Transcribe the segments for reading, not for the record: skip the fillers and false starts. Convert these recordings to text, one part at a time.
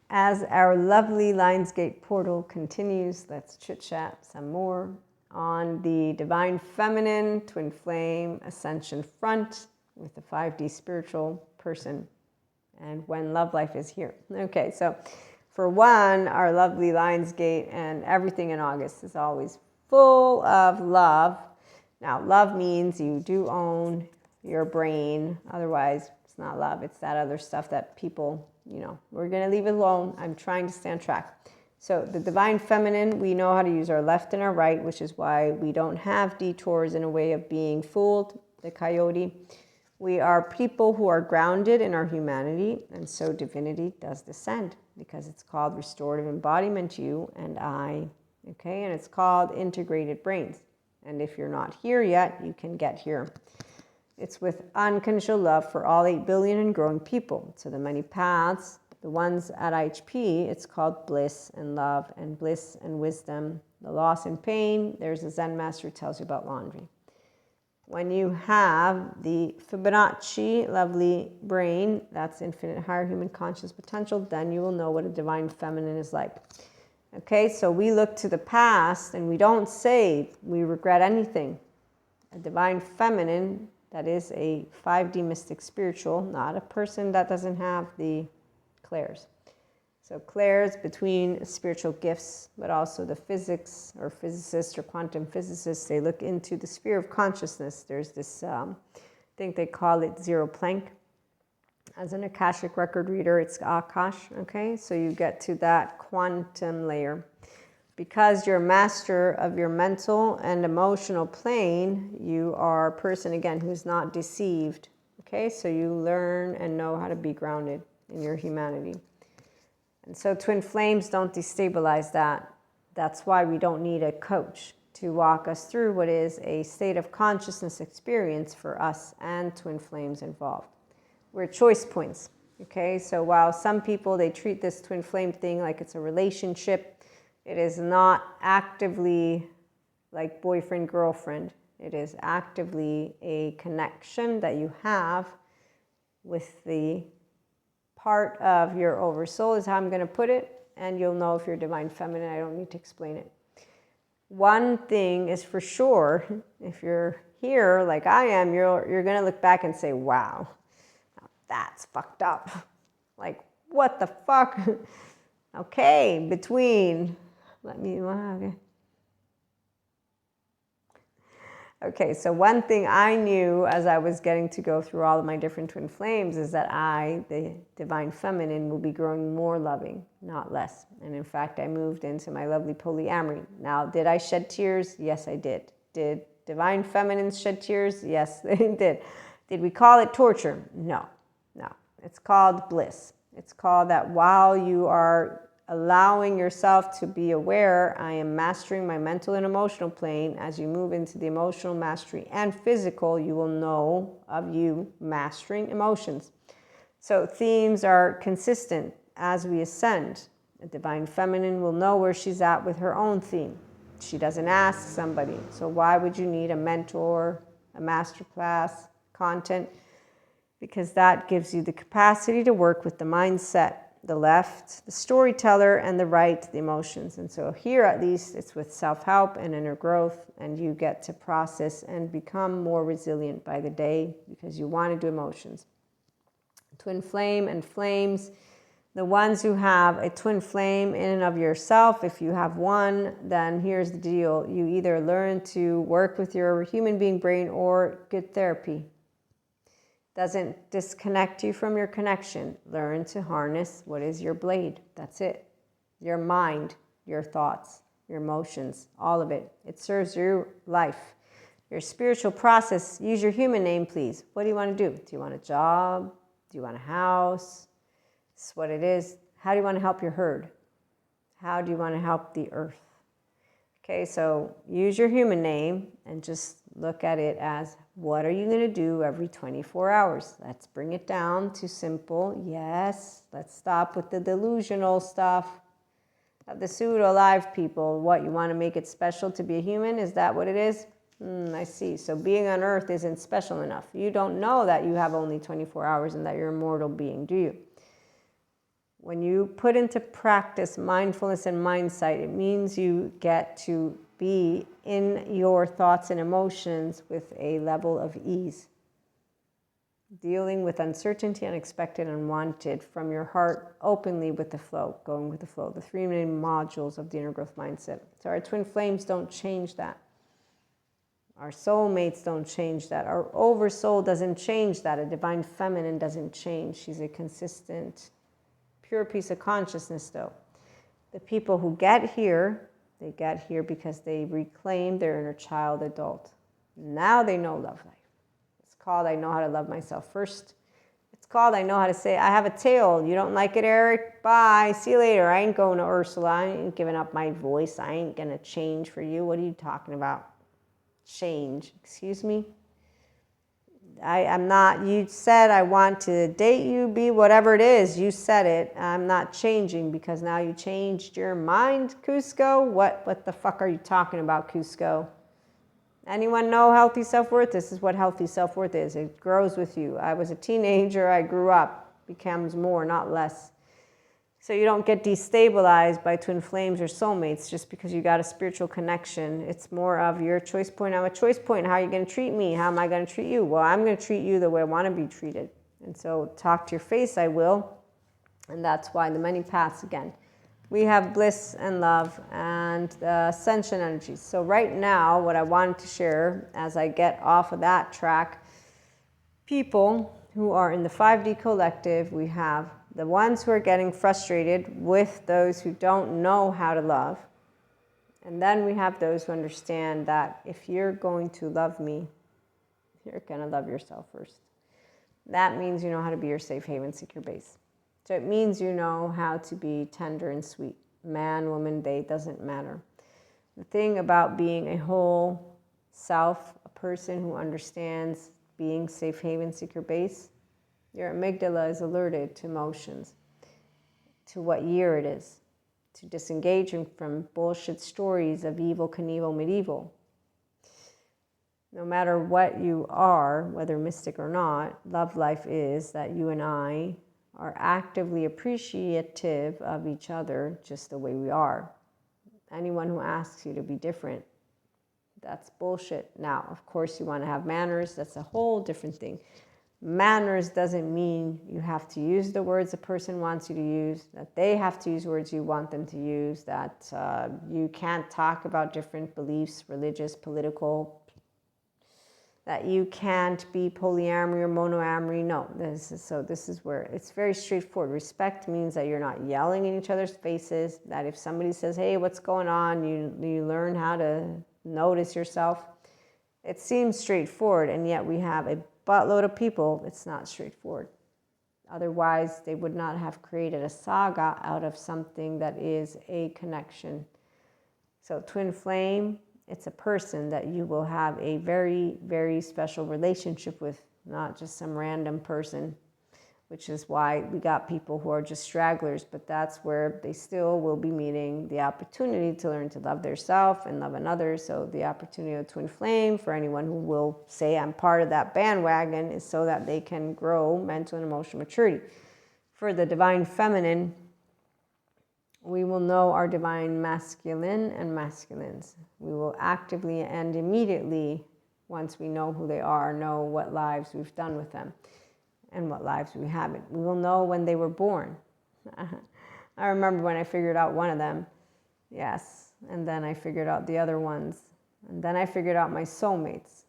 As our lovely Lionsgate portal continues, let's chit-chat some more on the Divine Feminine Twin Flame Ascension front with the 5D spiritual person and when love life is here. Okay, so for one, our lovely Lionsgate and everything in August is always full of love. Now, love means you do own your brain. Otherwise, it's not love. It's that other stuff that people, we're going to leave it alone. I'm trying to stay on track. So the Divine Feminine, we know how to use our left and our right, which is why we don't have detours in a way of being fooled, the coyote. We are people who are grounded in our humanity, and so divinity does descend because it's called restorative embodiment, you and I, okay? And it's called integrated brains. And if you're not here yet, you can get here. It's with unconditional love for all 8 billion and growing people. So the many paths, the ones at IHP, it's called bliss and love and bliss and wisdom. The loss and pain, there's a Zen master who tells you about laundry. When you have the Fibonacci, lovely brain, that's infinite higher human conscious potential, then you will know what a divine feminine is like. Okay, so we look to the past and we don't say we regret anything. A divine feminine, that is a 5D mystic spiritual, not a person that doesn't have the clairs. So clairs between spiritual gifts, but also the physics or physicists or quantum physicists, they look into the sphere of consciousness. There's this, I think they call it zero Planck. As an Akashic record reader, it's Akash, okay? So you get to that quantum layer. Because you're a master of your mental and emotional plane, you are a person, again, who's not deceived, okay? So you learn and know how to be grounded in your humanity. And so twin flames don't destabilize that. That's why we don't need a coach to walk us through what is a state of consciousness experience for us and twin flames involved. We're choice points, okay? So while some people, they treat this twin flame thing like it's a relationship, it is not actively like boyfriend, girlfriend. It is actively a connection that you have with the part of your oversoul, is how I'm going to put it, and you'll know if you're divine feminine. I don't need to explain it. One thing is for sure, if you're here like I am, you're going to look back and say, wow, that's fucked up. Like, what the fuck? Okay, Okay, so one thing I knew as I was getting to go through all of my different twin flames is that I, the divine feminine, will be growing more loving, not less. And in fact, I moved into my lovely polyamory. Now, did I shed tears? Yes, I did. Did divine feminines shed tears? Yes, they did. Did we call it torture? No. It's called bliss. It's called that while you are allowing yourself to be aware, I am mastering my mental and emotional plane. As you move into the emotional mastery and physical, you will know of you mastering emotions. So themes are consistent as we ascend. The divine feminine will know where she's at with her own theme. She doesn't ask somebody. So why would you need a mentor, a masterclass, content? Because that gives you the capacity to work with the mindset, the left, the storyteller, and the right, the emotions. And so here, at least, it's with self-help and inner growth, and you get to process and become more resilient by the day because you want to do emotions. Twin flame and flames, the ones who have a twin flame in and of yourself, if you have one, then here's the deal. You either learn to work with your human being brain or get therapy. Doesn't disconnect you from your connection. Learn to harness what is your blade. That's it. Your mind, your thoughts, your emotions, all of it. It serves your life. Your spiritual process, use your human name, please. What do you want to do? Do you want a job? Do you want a house? This is what it is. How do you want to help your herd? How do you want to help the earth? Okay, so use your human name and just look at it as, what are you going to do every 24 hours? Let's bring it down to simple. Yes, let's stop with the delusional stuff of the pseudo-alive people. What, you want to make it special to be a human? Is that what it is? I see. So being on earth isn't special enough. You don't know that you have only 24 hours and that you're a mortal being, do you? When you put into practice mindfulness and mindsight, it means you get to be in your thoughts and emotions with a level of ease. Dealing with uncertainty, unexpected, unwanted from your heart openly with the flow, going with the flow. The three main modules of the inner growth mindset. So our twin flames don't change that. Our soulmates don't change that. Our oversoul doesn't change that. A divine feminine doesn't change. She's a consistent, pure piece of consciousness, though. The people who get here, they get here because they reclaim their inner child adult. Now they know love life. It's called I know how to love myself first. It's called I know how to say, I have a tail. You don't like it, Eric? Bye. See you later. I ain't going to Ursula. I ain't giving up my voice. I ain't going to change for you. What are you talking about? Change. Excuse me? I'm not, you said I want to date you, be whatever it is, you said it. I'm not changing because now you changed your mind, Cusco? What the fuck are you talking about, Cusco? Anyone know healthy self-worth? This is what healthy self-worth is. It grows with you. I was a teenager, I grew up, becomes more, not less. So you don't get destabilized by twin flames or soulmates just because you got a spiritual connection. It's more of your choice point. I'm a choice point. How are you going to treat me? How am I going to treat you? Well, I'm going to treat you the way I want to be treated. And so talk to your face, I will. And that's why the many paths again. We have bliss and love and the ascension energies. So right now, what I wanted to share as I get off of that track, people who are in the 5D collective, we have the ones who are getting frustrated with those who don't know how to love. And then we have those who understand that if you're going to love me, you're going to love yourself first. That means you know how to be your safe haven, secure base. So it means you know how to be tender and sweet. Man, woman, they, doesn't matter. The thing about being a whole self, a person who understands being safe haven, secure base, your amygdala is alerted to emotions, to what year it is, to disengaging from bullshit stories of evil, Knievel, medieval. No matter what you are, whether mystic or not, love life is that you and I are actively appreciative of each other just the way we are. Anyone who asks you to be different, that's bullshit. Now, of course, you want to have manners. That's a whole different thing. Manners doesn't mean you have to use the words a person wants you to use, that they have to use words you want them to use, that you can't talk about different beliefs, religious, political, that you can't be polyamory or monoamory. No, this is where it's very straightforward. Respect means that you're not yelling in each other's faces, that if somebody says, hey, what's going on, you learn how to notice yourself. It seems straightforward, and yet we have a buttload of people, it's not straightforward. Otherwise, they would not have created a saga out of something that is a connection. So twin flame, it's a person that you will have a very, very special relationship with, not just some random person, which is why we got people who are just stragglers, but that's where they still will be meeting the opportunity to learn to love theirself and love another. So the opportunity of twin flame for anyone who will say I'm part of that bandwagon is so that they can grow mental and emotional maturity. For the divine feminine, we will know our divine masculine and masculines. We will actively and immediately, once we know who they are, know what lives we've done with them and what lives we haven't. We will know when they were born. I remember when I figured out one of them, yes, and then I figured out the other ones, and then I figured out my soulmates.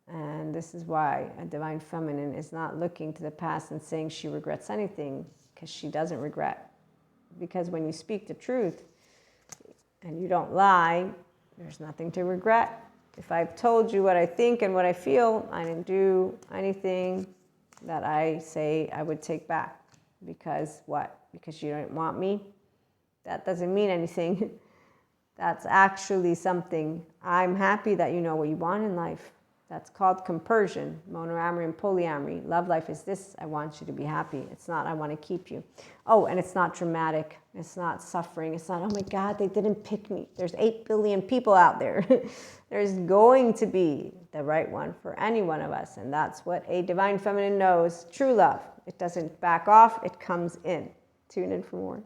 And this is why a divine feminine is not looking to the past and saying she regrets anything, because she doesn't regret. Because when you speak the truth and you don't lie, there's nothing to regret. If I've told you what I think and what I feel, I didn't do anything that I say I would take back. Because what? Because you don't want me? That doesn't mean anything. That's actually something. I'm happy that you know what you want in life. That's called compersion, monoamory and polyamory. Love life is this, I want you to be happy. It's not, I want to keep you. Oh, and it's not dramatic. It's not suffering. It's not, oh my God, they didn't pick me. There's 8 billion people out there. There's going to be the right one for any one of us. And that's what a divine feminine knows. True love. It doesn't back off. It comes in. Tune in for more.